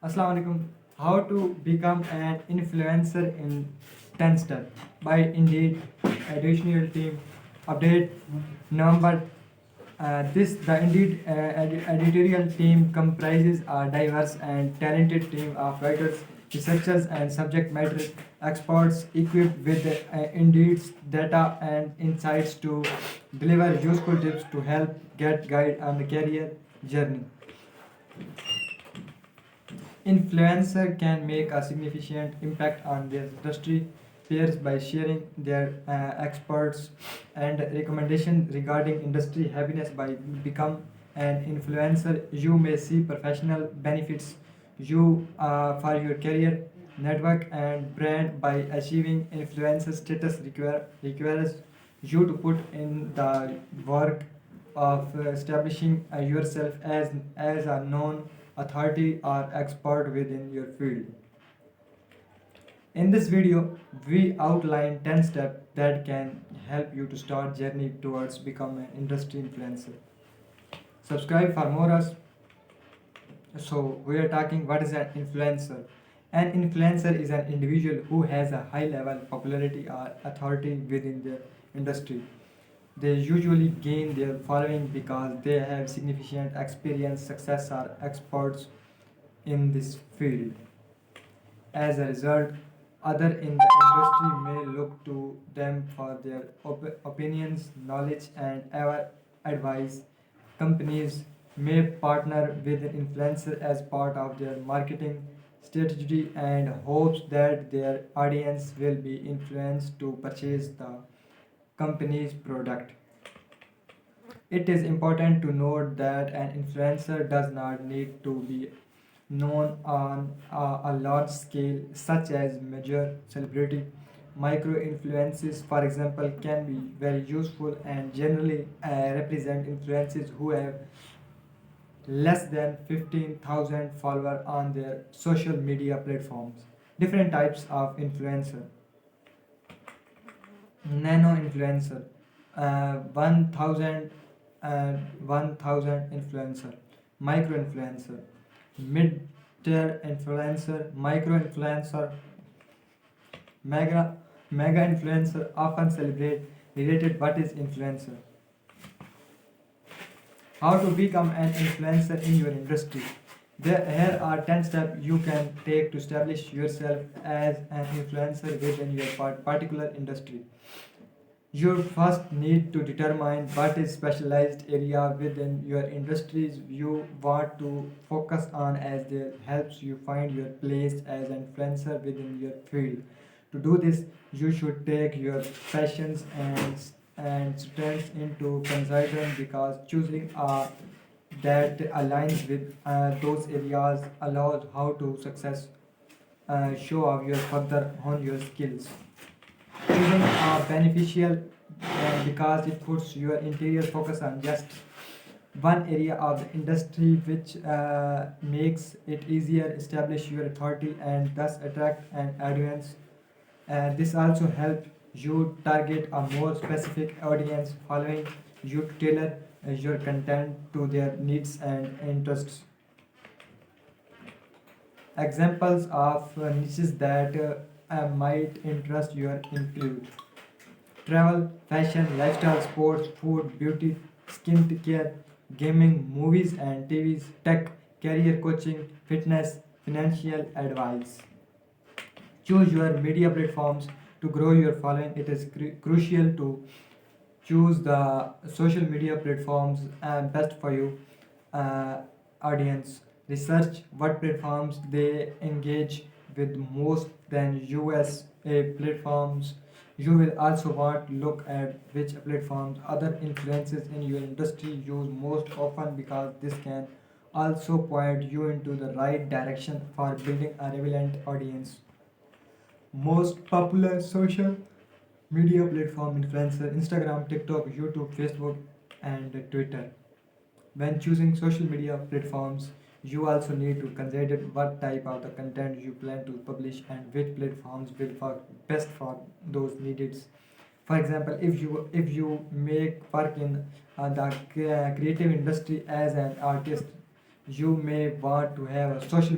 Assalamu alaikum. How to become an influencer in 10 steps by Indeed editorial team update November. The Indeed editorial team comprises a diverse and talented team of writers, researchers, and subject matter experts equipped with Indeed's data and insights to deliver useful tips to help get guide on the career journey. Influencer can make a significant impact on their industry peers by sharing their experts and recommendations regarding industry happiness. By become an influencer, you may see professional benefits you for your career, network, and brand. By achieving influencer status requires you to put in the work of establishing yourself as a known authority or expert within your field. In this video, we outline 10 steps that can help you to start journey towards becoming an industry influencer. Subscribe for more us. So we are talking what is an influencer. An influencer is an individual who has a high level popularity or authority within their industry. They usually gain their following because they have significant experience, success, or experts in this field. As a result, others in the industry may look to them for their opinions, knowledge, and ever advice. Companies may partner with an influencer as part of their marketing strategy and hopes that their audience will be influenced to purchase the company's product. It is important to note that an influencer does not need to be known on a large scale, such as major celebrity. Micro influences, for example, can be very useful and generally represent influencers who have less than 15,000 followers on their social media platforms. Different types of influencer. Nano influencer, 1000 influencer. Micro influencer, mid tier influencer. Micro influencer, mega influencer. Often celebrate related. What is influencer? How to become an influencer in your industry. Here are 10 steps you can take to establish yourself as an influencer within your particular industry. You first need to determine what is specialized area within your industries you want to focus on, as it helps you find your place as an influencer within your field. To do this, you should take your passions and strengths into consideration, because choosing that aligns with those areas allows how to success show off your further on your skills. Choosing are beneficial because it puts your interior focus on just one area of the industry, which makes it easier to establish your authority and thus attract an audience. This also helps you target a more specific audience, following you to tailor your content to their needs and interests. Examples of niches that might interest you include travel, fashion, lifestyle, sports, food, beauty, skin care, gaming, movies and TVs, tech, career coaching, fitness, financial advice. Choose your media platforms to grow your following. It is crucial to choose the social media platforms best for you audience. Research what platforms they engage with most than USA platforms. You will also want to look at which platforms other influences in your industry use most often, because this can also point you into the right direction for building a relevant audience. Most popular social media platform influencer: Instagram, TikTok, YouTube, Facebook, and Twitter. When choosing social media platforms, you also need to consider what type of the content you plan to publish and which platforms will work best for those needs. For example, if you make work in the creative industry as an artist, you may want to have a social